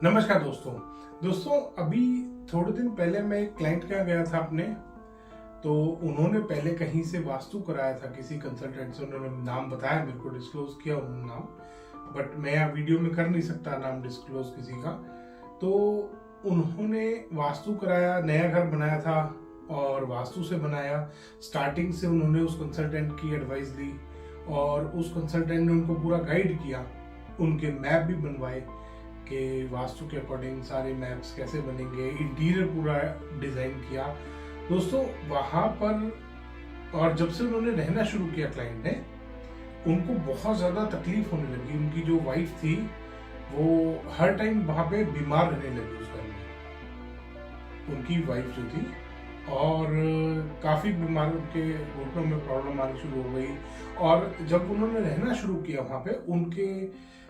नमस्कार दोस्तों अभी थोड़े दिन पहले मैं एक क्लाइंट के यहाँ गया था अपने। तो उन्होंने पहले कहीं से वास्तु कराया था, किसी कंसल्टेंट से। उन्होंने नाम बताया, मेरे को डिस्क्लोज किया उन्होंने नाम, बट मैं यहाँ वीडियो में कर नहीं सकता नाम डिस्क्लोज किसी का। तो उन्होंने वास्तु कराया, नया घर बनाया था और वास्तु से बनाया। स्टार्टिंग से उन्होंने उस कंसल्टेंट की एडवाइस ली और उस कंसल्टेंट ने उनको पूरा गाइड किया, उनके मैप भी बनवाए कि वास्तु के अकॉर्डिंग सारे मैप्स कैसे बनेंगे, इंटीरियर पूरा डिजाइन किया दोस्तों वहां पर। और जब से उन्होंने रहना शुरू किया क्लाइंट ने, उनको बहुत ज्यादा तकलीफ होने लगी। उनकी जो वाइफ थी वो हर टाइम वहां पे बीमार रहने लगी उस घर में, उनकी वाइफ जो थी, और काफी बीमार, उनके घुटनों में प्रॉब्लम आनी शुरू हो गई। और जब उन्होंने रहना शुरू किया वहां पे, उनके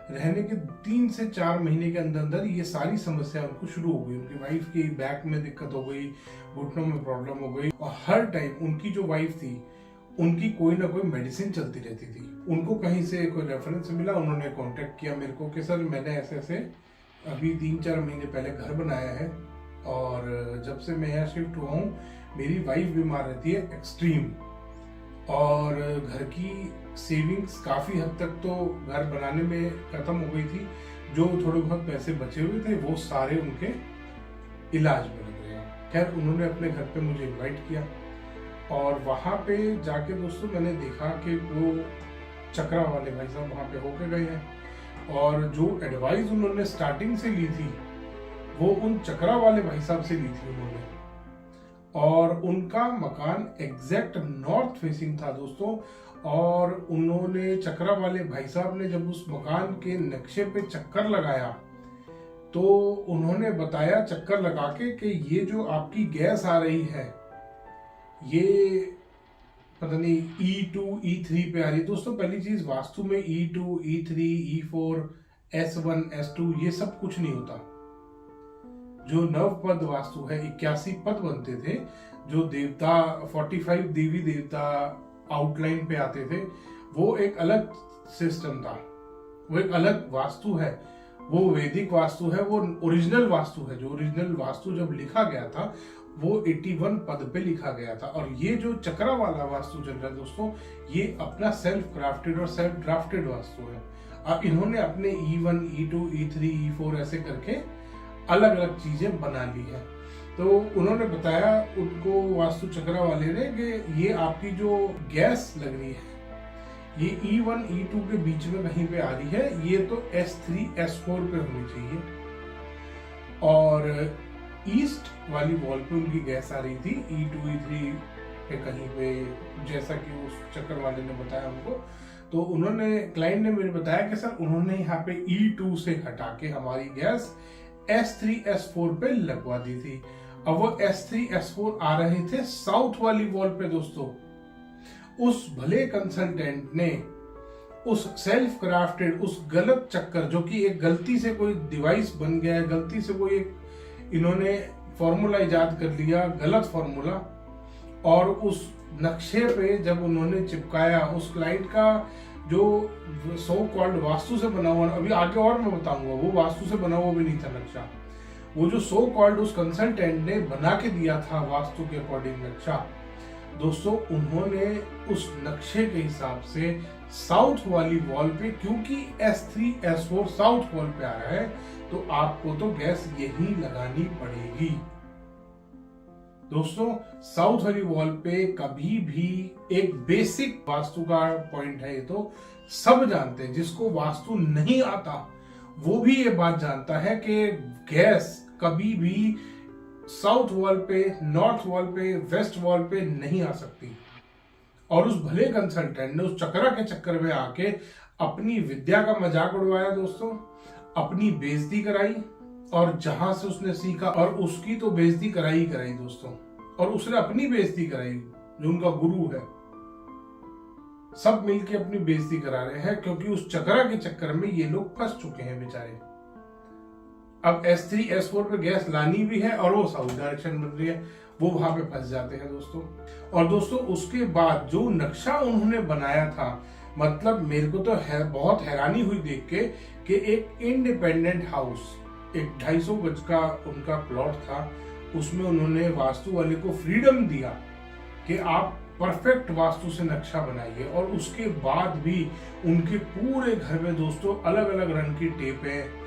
रहने के 3 से 4 महीने के अंदर अंदर ये सारी समस्या उनको शुरू हो गई। उनकी वाइफ की बैक में दिक्कत हो गई, घुटनों में प्रॉब्लम हो गई, और हर टाइम उनकी जो वाइफ थी उनकी कोई ना कोई मेडिसिन चलती रहती थी। उनको कहीं से कोई रेफरेंस मिला, उन्होंने कांटेक्ट किया मेरे को कि सर मैंने ऐसे ऐसे अभी 3-4 महीने पहले घर बनाया है, और जब से मैं यहाँ शिफ्ट हुआ हूँ मेरी वाइफ बीमार रहती है एक्सट्रीम, और घर की सेविंग्स काफी हद तक तो घर बनाने में खत्म हो गई थी। जो थोड़े बहुत पैसे बचे हुए थे वो सारे उनके इलाज में लग गए। खैर उन्होंने अपने घर पे मुझे इनवाइट किया, और वहां पे जाके दोस्तों मैंने देखा कि वो चक्रा वाले भाई साहब वहां पे होके गए हैं, और जो एडवाइस उन्होंने स्टार्टिंग से ली थी वो उन चक्रा वाले भाई साहब से ली थी उन्होंने। और उनका मकान एग्जैक्ट नॉर्थ फेसिंग था दोस्तों, और उन्होंने चक्रा वाले भाई साहब ने जब उस मकान के नक्शे पे चक्कर लगाया तो उन्होंने बताया चक्कर लगा के कि ये जो आपकी गैस आ रही है ये पता नहीं E2 E3 पे आ रही है। दोस्तों पहली चीज, वास्तु में E2 E3 E4 S1 S2 ये सब कुछ नहीं होता। जो नव पद वास्तु है, 81 पद बनते थे, जो देवता 45 देवी देवता आउटलाइन पे आते थे, वो एक अलग सिस्टम था, वो एक अलग वास्तु है, वो वैदिक वास्तु है, वो ओरिजिनल वास्तु है। जो ओरिजिनल वास्तु जब लिखा गया था वो 81 पद पे लिखा गया था। और ये जो चक्रा वाला वास्तु चल रहा है दोस्तों, ये अपना सेल्फ क्राफ्टेड और सेल्फ ड्राफ्टेड वास्तु है। अब इन्होंने अपने E1 E2 E3 E4 ऐसे करके अलग अलग चीजें बना ली है। तो उन्होंने बताया उनको वास्तु चक्रा वाले ने कि ये आपकी जो गैस लग रही है ये E1 E2 के बीच में कहीं पे आ रही है, ये तो S3 S4 पे होनी चाहिए। और ईस्ट वाली वॉल पे उनकी गैस आ रही थी, E2 E3 पे कहीं पे, जैसा कि उस चक्कर वाले ने बताया उनको। तो उन्होंने, क्लाइंट ने मेरे बताया कि सर उन्होंने यहाँ पे E2 से हटा के हमारी गैस S3 S4 पे लगवा दी थी। अब वो S3 S4 आ रहे थे साउथ वाली वॉल पे दोस्तों। उस भले कंसल्टेंट ने उस सेल्फ क्राफ्टेड, उस गलत चक्कर, जो कि एक गलती से कोई डिवाइस बन गया है, गलती से कोई एक इन्होंने फॉर्मूला इजाद कर लिया, गलत फॉर्मूला, और उस नक्शे पे जब उन्होंने चिपकाया, उस क्लाइंट का जो सो कॉल्ड वास्तु से बना हुआ, अभी आगे और मैं बताऊंगा, वो वास्तु से बना हुआ भी नहीं था नक्शा। वो जो सो कॉल्ड उस कंसल्टेंट ने बना के दिया था वास्तु के अकॉर्डिंग नक्शा दोस्तों, उन्होंने उस नक्शे के हिसाब से साउथ वाली वॉल पे, क्योंकि S3 S4 साउथ वॉल पे आ रहा है, तो आपको तो गैस यही लगानी पड़ेगी दोस्तों। साउथ वाली वॉल पे कभी भी, एक बेसिक वास्तु का पॉइंट है ये, तो सब जानते हैं, जिसको वास्तु नहीं आता वो भी ये बात जानता है कि गैस कभी भी साउथ वॉल पे, नॉर्थ वॉल पे, वेस्ट वॉल पे नहीं आ सकती। और उस भले कंसल्टेंट ने उस चक्रा के चक्कर में आके अपनी विद्या का मजाक उड़वाया दोस्तों, अपनी बेइज्जती कराई, और जहां से उसने सीखा, और उसकी तो बेइज्जती कराई कराई दोस्तों, और उसने अपनी बेइज्जती कराई, जो उनका गुरु है। सब मिलके अपनी बेइज्जती करा रहे हैं, क्योंकि उस चक्रा के चक्कर में ये लोग फंस चुके हैं बेचारे। अब S3 S4 पे गैस लानी भी है, और वो साउथ डायरेक्शन बन रही है, वो वहां पे फंस जाते हैं दोस्तों। और दोस्तों उसके बाद जो नक्शा उन्होंने बनाया था, मतलब मेरे को तो बहुत हैरानी हुई देख के कि एक इंडिपेंडेंट हाउस एक 250 गज का उनका प्लॉट था, उसमें उन्होंने वास्तु वाले को फ्रीडम दिया कि आप परफेक्ट वास्तु से नक्शा बनाइए। और उसके बाद भी उनके पूरे घर में दोस्तों अलग अलग रंग की टेपें,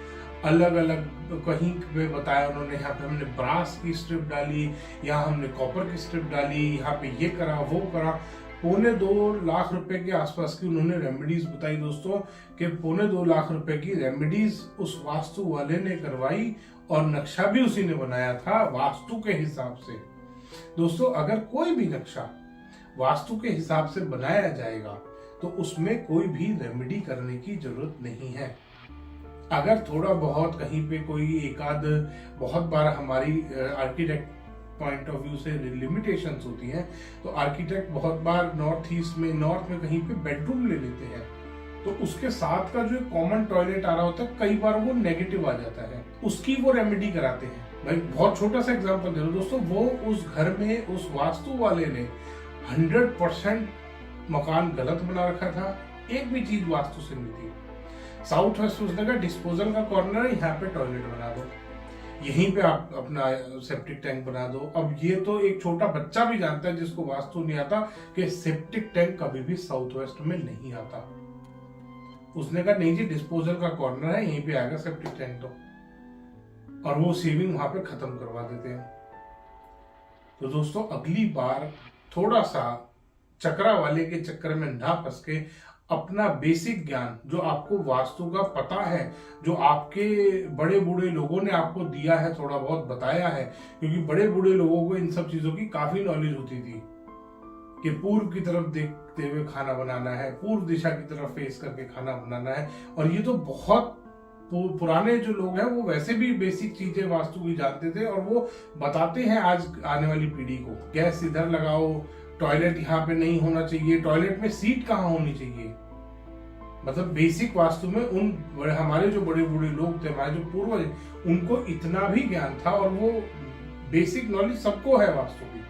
अलग अलग कहीं पे बताया उन्होंने, यहाँ पे हमने ब्रास की स्ट्रिप डाली, यहाँ हमने कॉपर की स्ट्रिप डाली, यहाँ पे ये करा वो करा। 2.25 लाख रुपए के आसपास की उन्होंने रेमेडीज बताई दोस्तों, कि 2.25 लाख रुपए की रेमेडीज उस वास्तु वाले ने करवाई और नक्शा भी उसी ने बनाया था वास्तु के हिसाब से। दोस्तों अगर कोई भी नक्शा वास्तु के हिसाब से बनाया जाएगा तो उसमें कोई भी रेमेडी करने की जरूरत नहीं है। अगर थोड़ा बहुत कहीं पे कोई एकाध, बहुत बार हमारी आर्किटेक्ट पॉइंट ऑफ व्यू से लिमिटेशंस होती हैं, तो आर्किटेक्ट बहुत बार नॉर्थ में कहीं पे बेडरूम ले लेते हैं, तो उसके साथ का जो कॉमन टॉयलेट आ रहा होता है कई बार वो नेगेटिव आ जाता है, उसकी वो रेमेडी कराते हैं। भाई बहुत छोटा सा एग्जांपल दे रहा हूं दोस्तों, वो उस घर में उस वास्तु वाले ने 100% मकान गलत बना रखा था, एक भी चीज वास्तु से नहीं थी। साउथ वेस्ट उसने कहा डिस्पोजल का कॉर्नर है, यहाँ पे टॉयलेट बना दो, यहीं पे आप अपना सेप्टिक टैंक बना दो। अब ये तो एक छोटा बच्चा भी जानता है जिसको वास्तु नहीं आता कि सेप्टिक टैंक कभी भी साउथ वेस्ट में नहीं आता। उसने कहा नहीं जी डिस्पोजल का कॉर्नर है, यहीं पे आएगा सेप्टिक टैंक तो, और वो सेविंग वहां पे खत्म करवा देते हैं। तो दोस्तों अगली बार थोड़ा सा चक्रा वाले के चक्कर में ना फंस के अपना बेसिक ज्ञान जो आपको वास्तु का पता है, जो आपके बड़े बूढ़े लोगों ने आपको दिया है, थोड़ा बहुत बताया है, क्योंकि बड़े बूढ़े लोगों को इन सब चीजों की काफी नॉलेज होती थी कि पूर्व की तरफ देखते हुए खाना बनाना है, पूर्व दिशा की तरफ फेस करके खाना बनाना है। और ये तो बहुत पुराने जो लोग हैं वो वैसे भी बेसिक चीजें वास्तु की जानते थे, और वो बताते हैं आज आने वाली पीढ़ी को। गैस इधर लगाओ, टॉयलेट यहाँ पे नहीं होना चाहिए, टॉयलेट में सीट कहाँ होनी चाहिए। मतलब बेसिक वास्तु में हमारे जो बड़े बूढ़े लोग थे, हमारे जो पूर्वज, उनको इतना भी ज्ञान था, और वो बेसिक नॉलेज सबको है वास्तु की।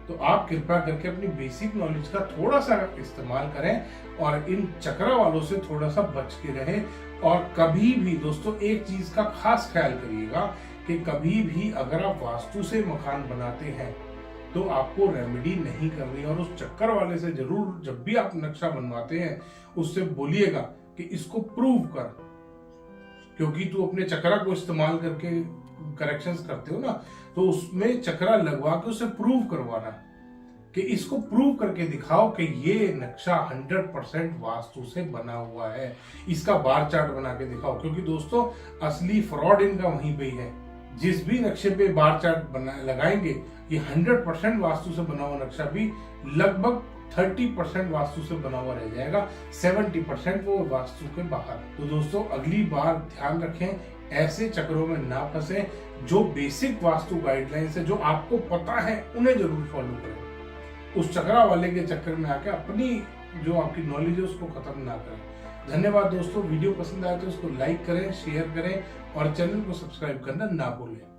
तो आप कृपया करके अपनी बेसिक नॉलेज का थोड़ा सा इस्तेमाल करें और इन चक्रा वालों से थोड़ा सा बच के रहें। और कभी भी दोस्तों एक चीज का खास ख्याल करिएगा कि कभी भी अगर आप वास्तु से मकान बनाते हैं तो आपको रेमेडी नहीं करनी, और उस चक्कर वाले से जरूर जब भी आप नक्शा बनवाते हैं उससे बोलिएगा कि इसको प्रूव कर, क्योंकि तू अपने चक्रा को इस्तेमाल करके करेक्शंस करते हो ना, तो उसमें चक्रा लगवा के उसे प्रूव करवाना कि इसको प्रूव करके दिखाओ कि ये नक्शा 100% वास्तु से बना हुआ है, इसका बार चार्ट बना के दिखाओ। क्योंकि दोस्तों असली फ्रॉड इनका वहीं पे ही है। जिस भी नक्शे पे बार चार्ट लगाएंगे, ये 100% वास्तु से बना हुआ नक्शा भी लगभग 30% वास्तु से बना हुआ रह जाएगा, 70% वो वास्तु के बाहर। तो दोस्तों अगली बार ध्यान रखें, ऐसे चक्रों में ना फंसे। जो बेसिक वास्तु गाइडलाइंस है, जो आपको पता है, उन्हें जरूर फॉलो करें। उस चक्रा वाले के चक्कर में आके अपनी जो आपकी नॉलेज है उसको खत्म ना करें। धन्यवाद दोस्तों। वीडियो पसंद आए तो इसको लाइक करें, शेयर करें और चैनल को सब्सक्राइब करना ना भूलें।